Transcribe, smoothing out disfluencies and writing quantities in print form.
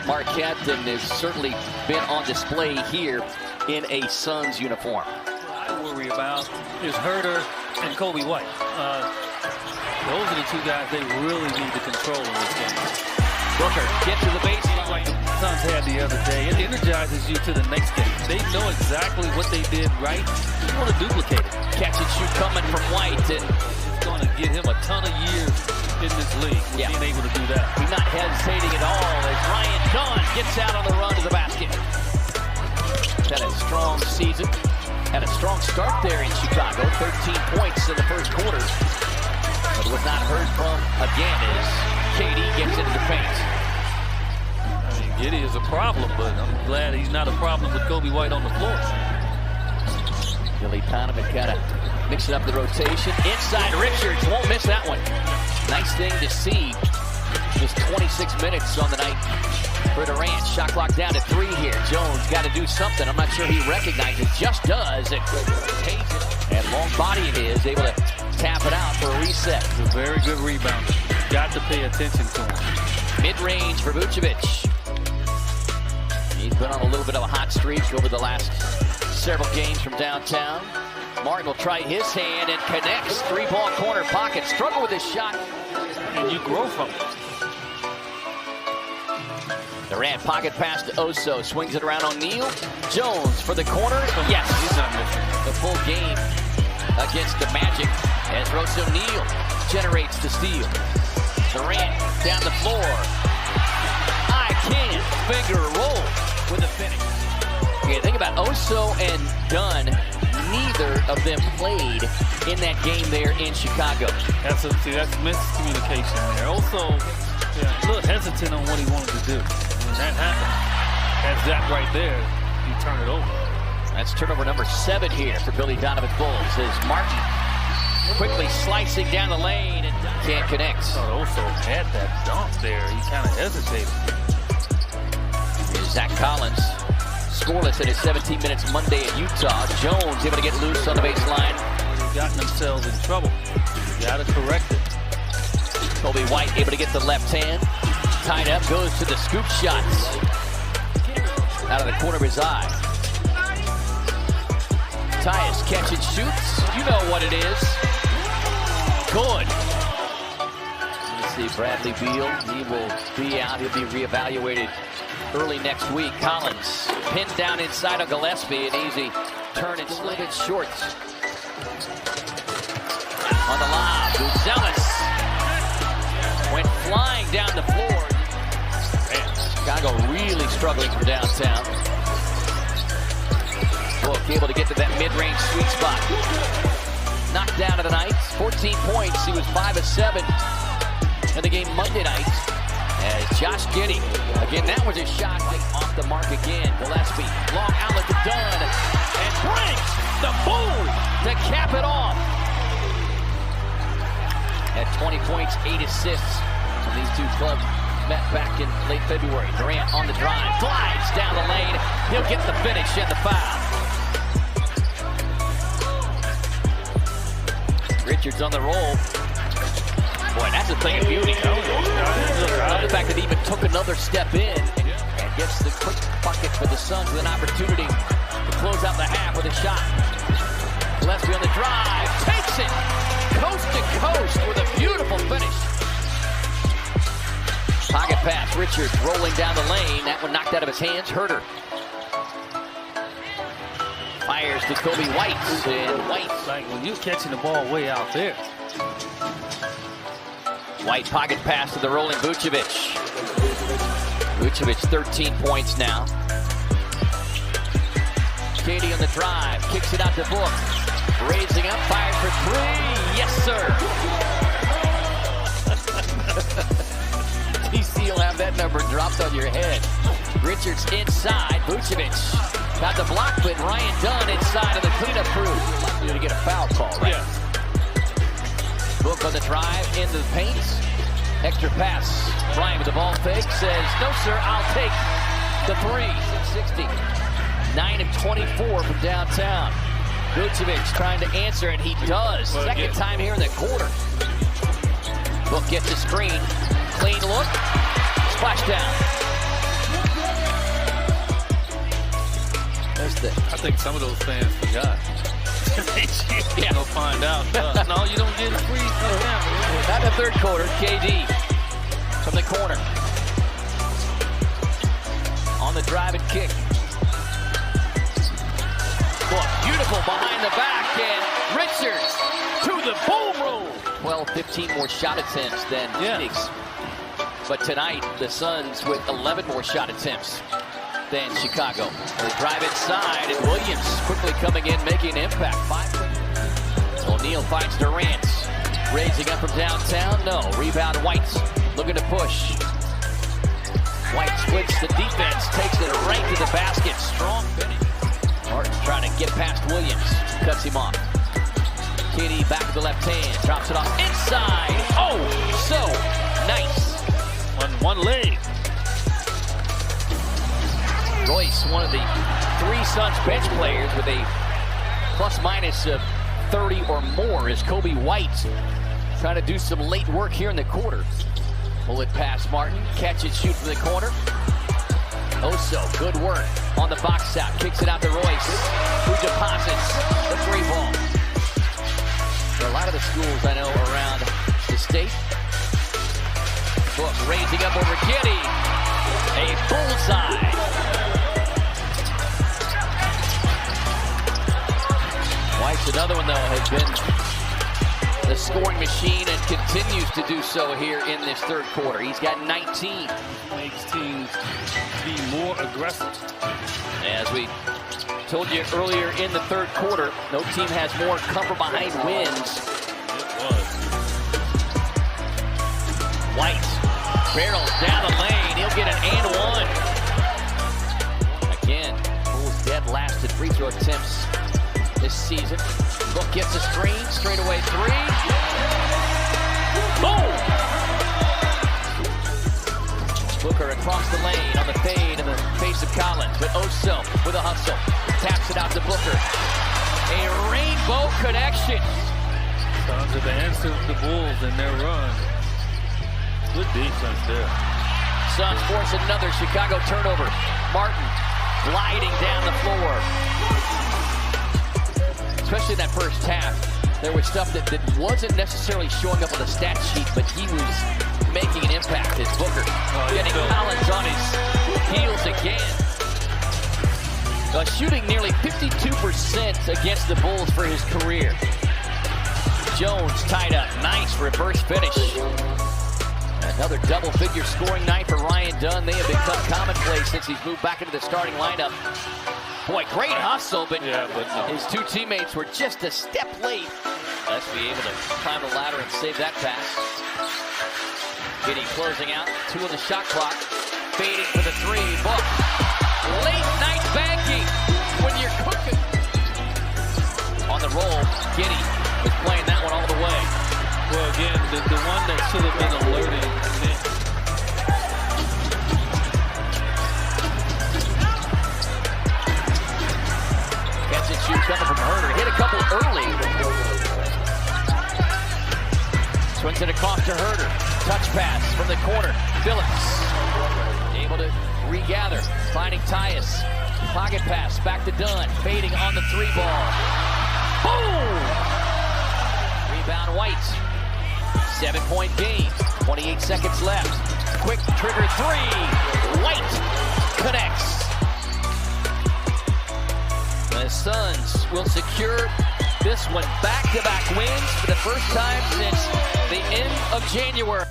Marquette and has certainly been on display here in a Suns uniform. I worry about is Herter and Kobe White. Those are the two guys they really need to control in this game. Booker get to the baseline like the Suns had the other day. It energizes you to the next game. They know exactly what they did right. You want to duplicate it. Catch and shoot coming from White, and it's going to give him a ton of years in this league with being able to do that. He's not hesitating at all as Ryan Dunn gets out on the run to the basket. Had a strong season. Had a strong start there in Chicago. 13 points in the first quarter. But was not heard from again as KD gets into the paint. I mean, Giddey is a problem, but I'm glad he's not a problem with Kobe White on the floor. Billy Donovan kind of mixing up the rotation. Inside Richards, won't miss that one. Nice thing to see. Just 26 minutes on the night for Durant. Shot clock down to 3 here. Jones got to do something. I'm not sure he recognizes. Just does. And long body it is. Able to tap it out for a reset. He's a very good rebounder. Got to pay attention to him. Mid-range for Vucevic. He's been on a little bit of a hot streak over the last several games from downtown. Martin will try his hand and connects. 3-ball corner pocket. Struggle with his shot. And you grow from it. Durant pocket pass to Oso. Swings it around O'Neal. Jones for the corner. Yes. He's not missing. The full game against the Magic as Royce O'Neal generates the steal. Durant down the floor. I can't finger roll with a finish. Okay, think about Oso and Dunn. Neither of them played in that game there in Chicago. That's miscommunication there. Also, a little hesitant on what he wanted to do. When that happened, that's that right there, you turn it over. That's turnover number 7 here for Billy Donovan's Bulls as Martin quickly slicing down the lane and can't connect. Also had that dunk there. He kind of hesitated. Here's Zach Collins. Scoreless in his 17 minutes Monday at Utah. Jones able to get loose on the baseline. They've gotten themselves in trouble. You got to correct it. Kobe White able to get the left hand. Tied up, goes to the scoop shots. Out of the corner of his eye. Tyus catch and shoots. You know what it is. Good. Let's see, Bradley Beal. He will be out. He'll be reevaluated early next week. Collins pinned down inside of Gillespie. An easy turn and slid it short. On the lob, Buzelis went flying down the floor. Man, Chicago really struggling from downtown. Book able to get to that mid-range sweet spot. Knocked down of the night. 14 points. He was 5 of 7 in the game Monday night. As Josh Giddey, again, that was a shot off the mark again. Gillespie, long outlet to Dunn, and brings the boom to cap it off. At 20 points, 8 assists from these two clubs met back in late February. Durant on the drive, glides down the lane. He'll get the finish and the foul. Richards on the roll. Boy, that's a thing of beauty. The fact that he even took another step in and gets the quick bucket for the Suns with an opportunity to close out the half with a shot. Gillespie on the drive, takes it coast to coast with a beautiful finish. Pocket pass, Richards rolling down the lane. That one knocked out of his hands. Herter fires to Kobe White, and White. Like when you're catching the ball way out there. White pocket pass to the rolling Vucevic. Vucevic 13 points now. KD on the drive, kicks it out to Book. Raising up, fires for 3. Yes, sir. DC will have that number dropped on your head. Richards inside, Vucevic got the block, but Ryan Dunn inside of the cleanup crew. Likely to get a foul call, right? Yeah. Book on the drive into the paint. Extra pass. Bryant with the ball fake says, no, sir, I'll take the 3. 60. 9 of 24 from downtown. Vucevic trying to answer, and he does. Second time here in the quarter. Book gets a screen. Clean look. Splash down. that. I think some of those fans forgot. Yeah. They'll find out. No, you don't get free. Not in the third quarter. KD from the corner. On the drive and kick. Boy, beautiful behind the back, and Richards to the boom room. 12-15 more shot attempts than Phoenix. But tonight, the Suns with 11 more shot attempts than Chicago. They drive inside, and Williams quickly coming in, making an impact. O'Neal finds Durant. Raising up from downtown, no. Rebound, White looking to push. White splits the defense, takes it right to the basket. Strong finish. Martin trying to get past Williams, cuts him off. KD back to the left hand, drops it off inside. Oh, so nice. On one leg. Royce, one of the 3 Suns bench players with a plus-minus of 30 or more, is Kobe White trying to do some late work here in the quarter. Pull it past Martin, catch and shoot from the corner. Oso, good work on the box out, kicks it out to Royce, who deposits the 3 ball. There are a lot of the schools I know around the state. Book raising up over Giddy. A bullseye. White's another one, though, has been the scoring machine and continues to do so here in this third quarter. He's got 19. Makes teams be more aggressive. As we told you earlier in the third quarter, no team has more come-from-behind wins. It was. White barrels down the lane. He'll get an and one. Again, Bulls dead last in free throw attempts this season. Book gets a screen, straightaway 3. Boom! Booker across the lane on the fade in the face of Collins, but Oso with a hustle. Taps it out to Booker. A rainbow connection. Suns are the answer to the Bulls in their run. Good defense there. Suns force another Chicago turnover. Martin gliding down the floor. Especially in that first half, there was stuff that wasn't necessarily showing up on the stat sheet, but he was making an impact as Booker getting Collins on his heels again. Shooting nearly 52% against the Bulls for his career. Jones tied up. Nice reverse finish. Another double-figure scoring night for Ryan Dunn. They have become commonplace since he's moved back into the starting lineup. Boy, great hustle, but his 2 teammates were just a step late. Let's be able to climb the ladder and save that pass. Giddy closing out, 2 on the shot clock. Fading for the 3. Book. Late night banking when you're cooking. On the roll, Giddy is playing that one all the way. Well, again, the one that should have been alerting Nick. Catch and shoot coming from Herter. Hit a couple early. Swings it across to Herter. Touch pass from the corner. Phillips able to regather. Finding Tyus. Pocket pass back to Dunn. Fading on the 3 ball. Boom! Rebound White. 7-point game. 28 seconds left. Quick trigger 3. White connects. The Suns will secure this one. Back-to-back wins for the first time since the end of January.